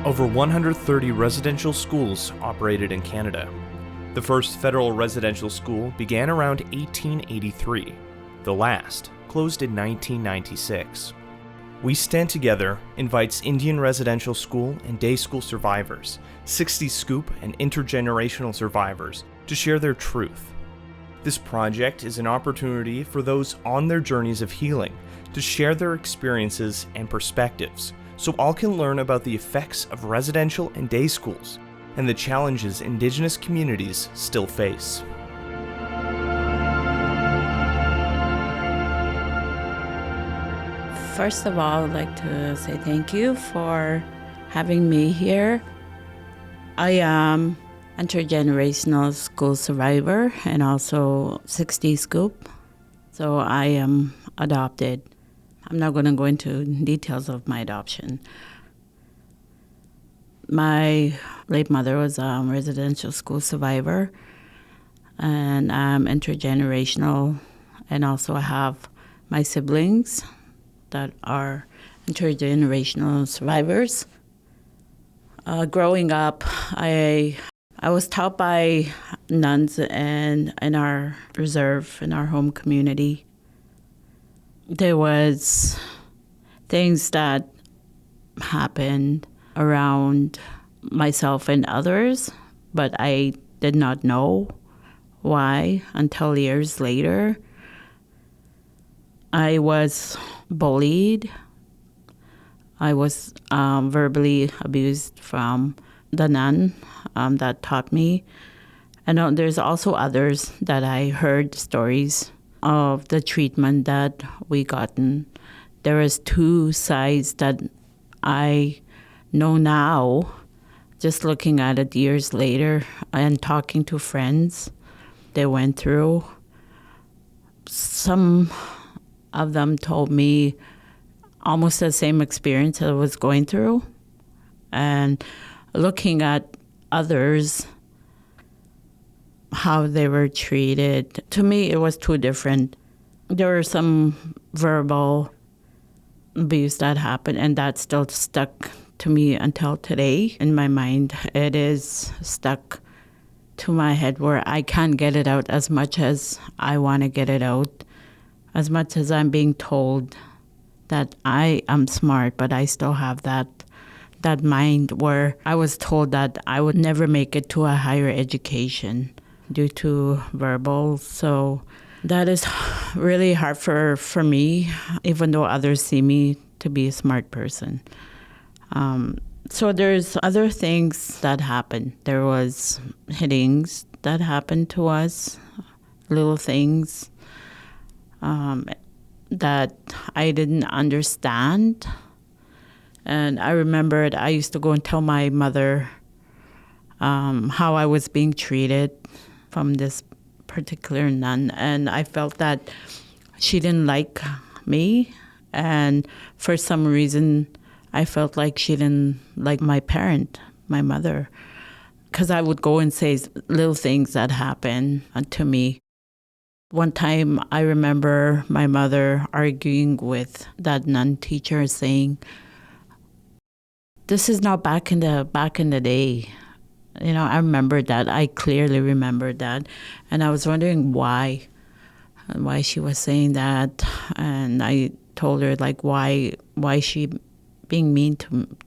Over 130 residential schools operated in Canada. The first federal residential school began around 1883. The last closed in 1996. We Stand Together invites Indian residential school and day school survivors, 60 Scoop and intergenerational survivors to share their truth. This project is an opportunity for those on their journeys of healing to share their experiences and perspectives, so all can learn about the effects of residential and day schools and the challenges Indigenous communities still face. First of all, I'd like to say thank you for having me here. I am intergenerational school survivor and also 60 Scoop. So I am adopted. I'm not going to go into details of my adoption. My late mother was a residential school survivor, and I'm intergenerational, and also I have my siblings that are intergenerational survivors. Growing up, I was taught by nuns and in our reserve, in our home community. There was things that happened around myself and others, but I did not know why until years later. I was bullied. I was verbally abused from the nun that taught me. And there's also others that I heard stories of the treatment that we gotten. There is two sides that I know now, just looking at it years later and talking to friends they went through. Some of them told me almost the same experience I was going through. And looking at others, how they were treated, to me it was too different. There were some verbal abuse that happened, and that still stuck to me until today in my mind. It is stuck to my head where I can't get it out as much as I want to get it out, as much as I'm being told that I am smart, but I still have that mind where I was told that I would never make it to a higher education due to verbal. So that is really hard for me, even though others see me to be a smart person. So there's other things that happened. There was hittings that happened to us, little things that I didn't understand. And I remembered I used to go and tell my mother how I was being treated from this particular nun. And I felt that she didn't like me. And for some reason, I felt like she didn't like my parent, my mother. Because I would go and say little things that happened to me. One time I remember my mother arguing with that nun teacher saying, "This is not back in the day." You know, I remember that. I clearly remember that. And I was wondering why she was saying that. And I told her, like, why she being mean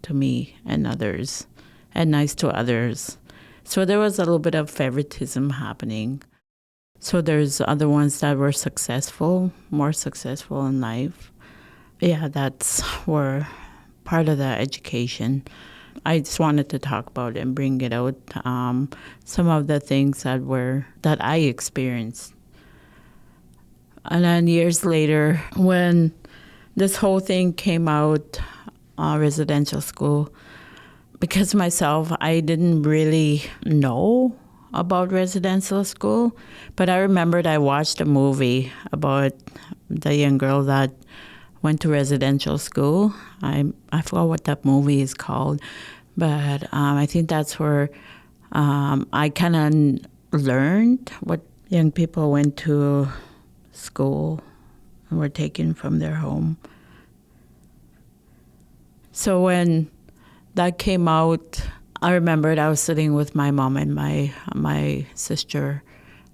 to me and others and nice to others. So there was a little bit of favoritism happening. So there's other ones that were more successful in life. Yeah, that's were part of the education. I just wanted to talk about it and bring it out, some of the things that I experienced. And then years later, when this whole thing came out, residential school, because myself, I didn't really know about residential school, but I remembered I watched a movie about the young girl that went to residential school. I forgot what that movie is called, but I think that's where I kind of learned what young people went to school and were taken from their home. So when that came out, I remembered I was sitting with my mom and my sister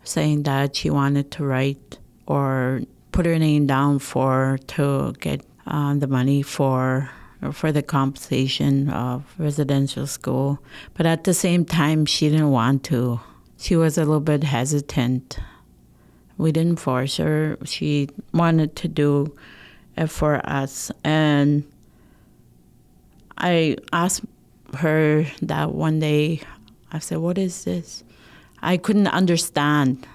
saying that she wanted to write or put her name down to get the money for the compensation of residential school. But at the same time, she didn't want to. She was a little bit hesitant. We didn't force her. She wanted to do it for us. And I asked her that one day. I said, "What is this?" I couldn't understand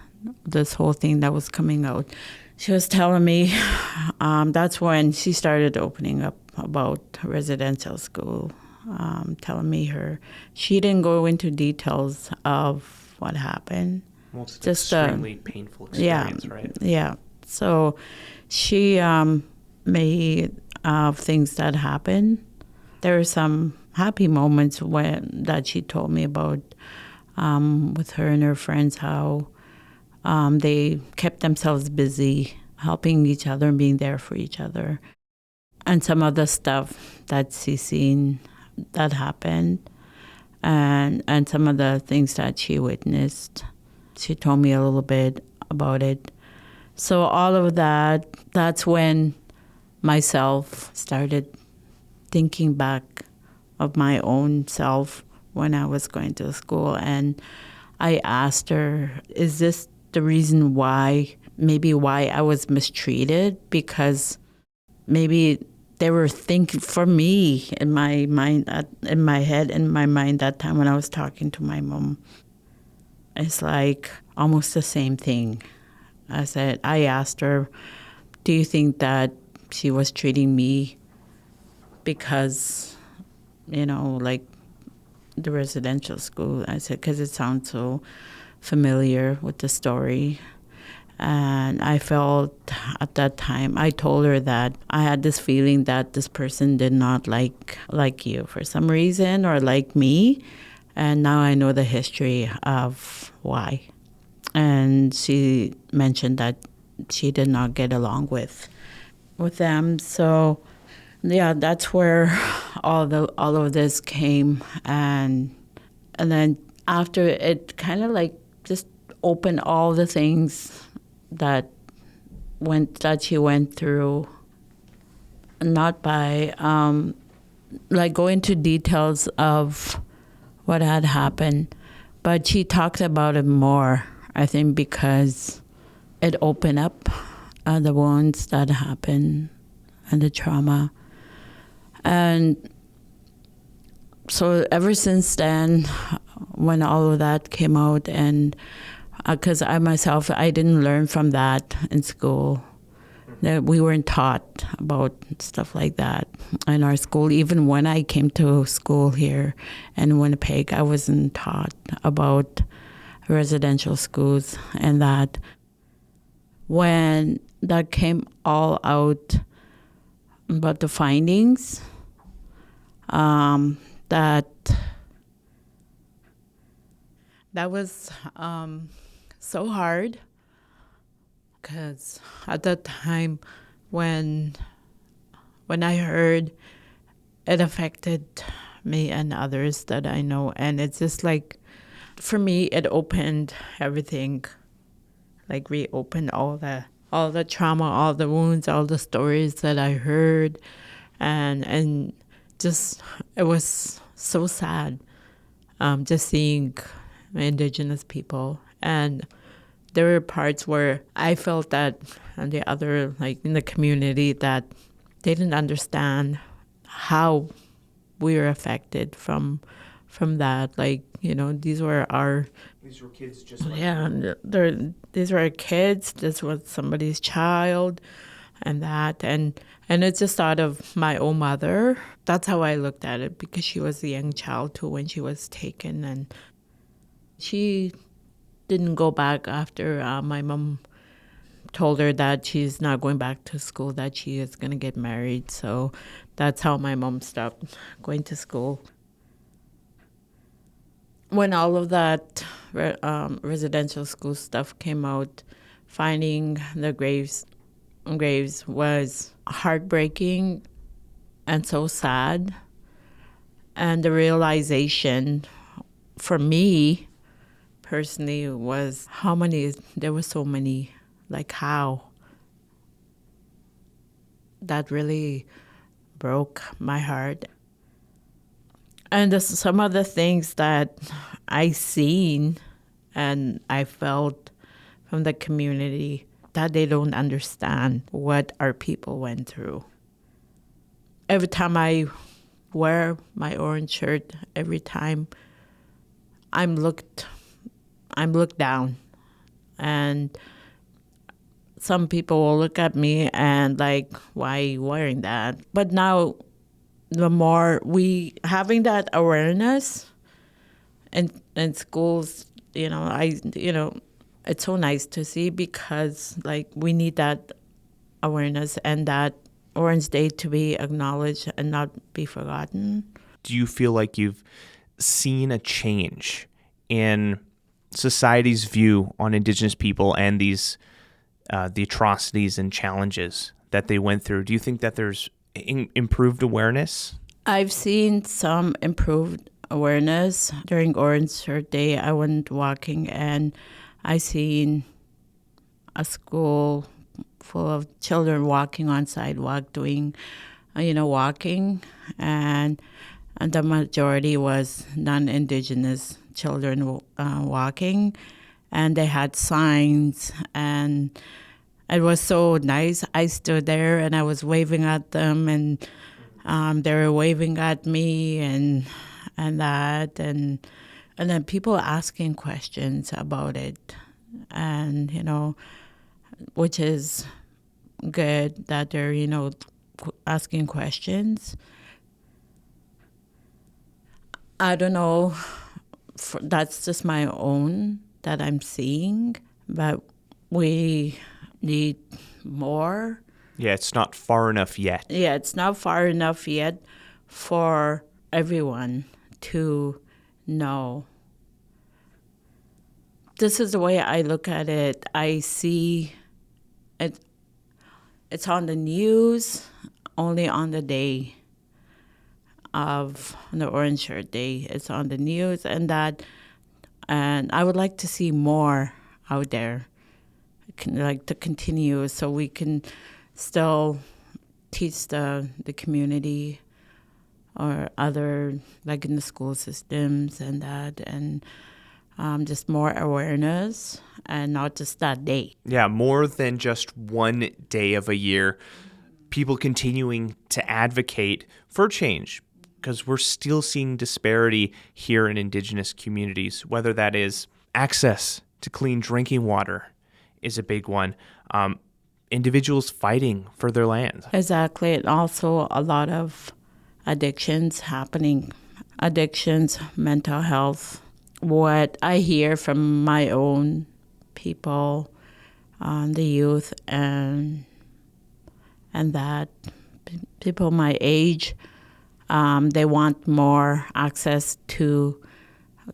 this whole thing that was coming out. She was telling me that's when she started opening up about residential school, telling me she didn't go into details of what happened. Well, it's just extremely painful experience, right? Yeah. So she made things that happened. There were some happy moments that she told me about with her and her friends, how they kept themselves busy, helping each other and being there for each other. And some of the stuff that she's seen that happened, and some of the things that she witnessed. She told me a little bit about it. So all of that's when myself started thinking back of my own self when I was going to school. And I asked her, is this the reason why I was mistreated? Because maybe they were thinking for me in my mind, in my head, in my mind that time when I was talking to my mom. It's like almost the same thing. I asked her, do you think that she was treating me because, like the residential school? I said, because it sounds so familiar with the story. And I felt at that time, I told her that I had this feeling that this person did not like you for some reason, or like me. And now I know the history of why. And she mentioned that she did not get along with them. So yeah, that's where all of this came. And then after, it kind of like just opened all the things that she went through, not by like go into details of what had happened, but she talked about it more, I think, because it opened up the wounds that happened and the trauma. And so ever since then, when all of that came out, and because I didn't learn from that in school. That we weren't taught about stuff like that in our school. Even when I came to school here in Winnipeg, I wasn't taught about residential schools. And that when that came all out about the findings, that was so hard. Because at that time, when I heard, it affected me and others that I know. And it's just like, for me, it opened everything, like reopened all the trauma, all the wounds, all the stories that I heard. And just, it was so sad just seeing Indigenous people. And there were parts where I felt that, and the other, like in the community, that they didn't understand how we were affected from that. Like, these were kids just like these were our kids. This was somebody's child, and that, and it's just out of my own mother. That's how I looked at it, because she was a young child too when she was taken, and she didn't go back after my mom told her that she's not going back to school, that she is going to get married. So that's how my mom stopped going to school. When all of that residential school stuff came out, finding the graves was heartbreaking and so sad. And the realization for me personally was there were so many, like how. That really broke my heart. And some of the things that I seen and I felt from the community, that they don't understand what our people went through. Every time I wear my orange shirt, every time I'm looked down. And some people will look at me and like, why are you wearing that? But now, the more having that awareness in schools, it's so nice to see, because like we need that awareness and that Orange Day to be acknowledged and not be forgotten. Do you feel like you've seen a change in society's view on Indigenous people and these the atrocities and challenges that they went through? Do you think that there's improved awareness? I've seen some improved awareness. During Orange Shirt Day, I went walking and I seen a school full of children walking on sidewalk doing, walking, and the majority was non-Indigenous children walking, and they had signs, and it was so nice. I stood there and I was waving at them, and they were waving at me, and then people asking questions about it, and which is good that they're asking questions. I don't know. That's just my own that I'm seeing, but we need more. Yeah, it's not far enough yet. Yeah, it's not far enough yet for everyone to know. This is the way I look at it. I see it. It's on the news only on the day of the Orange Shirt Day. It's on the news, and I would like to see more out there, like to continue, so we can still teach the community or other, like in the school systems and that, and just more awareness, and not just that day. Yeah, more than just one day of a year. People continuing to advocate for change, because we're still seeing disparity here in Indigenous communities, whether that is access to clean drinking water is a big one. Individuals fighting for their land. Exactly. And also a lot of addictions happening. Addictions, mental health. What I hear from my own people, the youth, and that people my age, they want more access to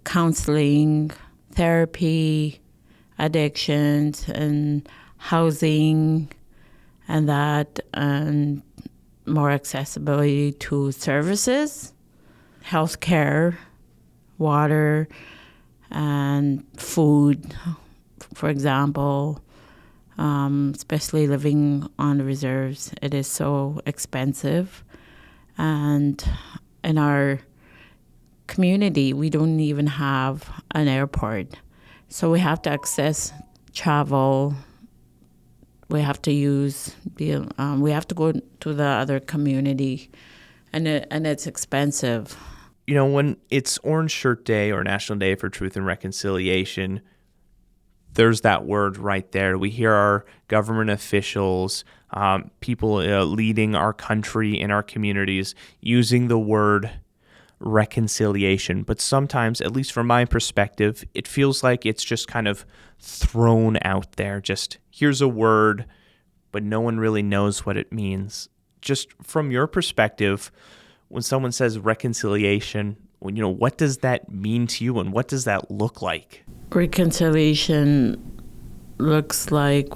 counseling, therapy, addictions, and housing, and that, and more accessibility to services, healthcare, water, and food, for example. Especially living on the reserves, it is so expensive. And in our community, we don't even have an airport. So we have to access travel. We have to we have to go to the other community, and it's expensive. When it's Orange Shirt Day or National Day for Truth and Reconciliation, there's that word right there. We hear our government officials, people leading our country in our communities, using the word reconciliation. But sometimes, at least from my perspective, it feels like it's just kind of thrown out there. Just here's a word, but no one really knows what it means. Just from your perspective, when someone says reconciliation, what does that mean to you, and what does that look like? Reconciliation looks like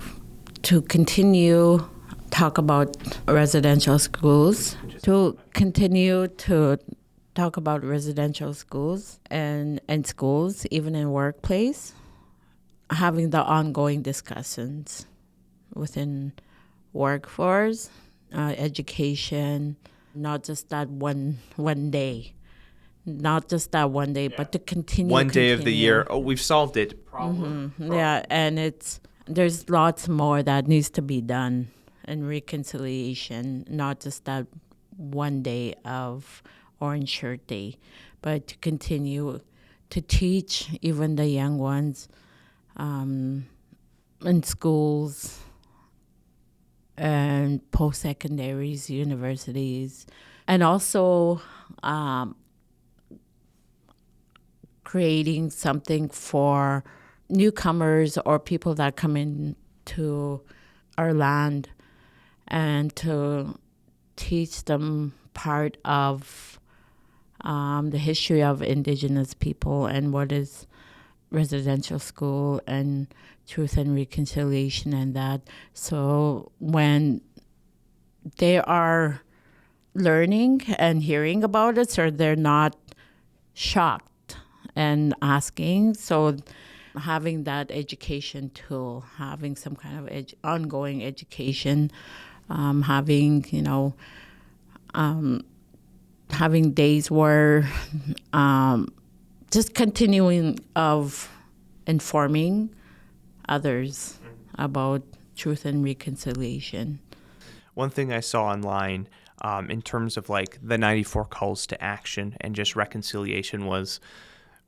to continue talk about residential schools, to continue to talk about residential schools and schools, even in workplace, having the ongoing discussions within workforce, education, not just that one day. Not just that one day, but to continue. One day of the year. Oh, we've solved it. Problem. Yeah, and there's lots more that needs to be done in reconciliation, not just that one day of Orange Shirt Day, but to continue to teach even the young ones in schools and post-secondaries, universities, and also creating something for newcomers or people that come into our land, and to teach them part of the history of Indigenous people and what is residential school and truth and reconciliation and that. So when they are learning and hearing about it, so they're not shocked and asking. So having that education tool, having some kind of ongoing education, having days where just continuing of informing others about truth and reconciliation. One thing I saw online in terms of like the 94 calls to action and just reconciliation was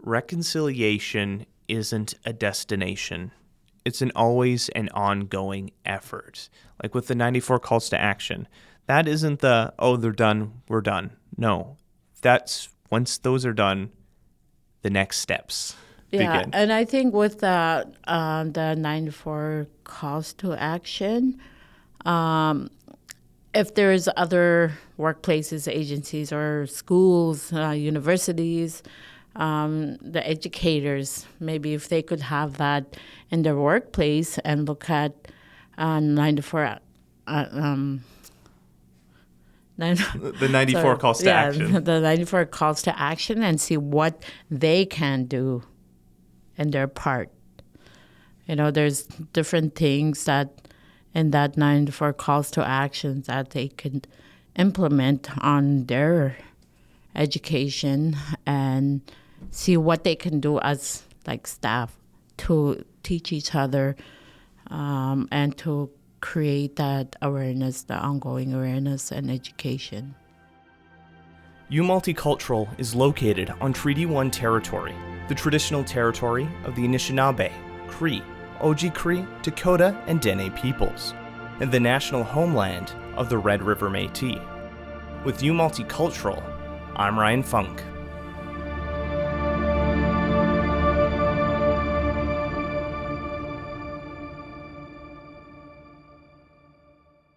reconciliation isn't a destination. It's always an ongoing effort. Like with the 94 calls to action, that isn't the, oh, they're done, we're done. No, that's once those are done, the next steps begin. And I think with the 94 calls to action, if there's other workplaces, agencies, or schools, universities, the educators, maybe if they could have that in their workplace and look at 94 the 94 calls to action. The 94 calls to action, and see what they can do in their part. There's different things that in that 94 calls to action that they could implement on their education and see what they can do as like staff to teach each other and to create that awareness, the ongoing awareness and education. Multicultural is located on Treaty 1 territory, the traditional territory of the Anishinaabe, Cree, Oji-Cree, Dakota, and Dene peoples, and the national homeland of the Red River Métis. With Multicultural, I'm Ryan Funk.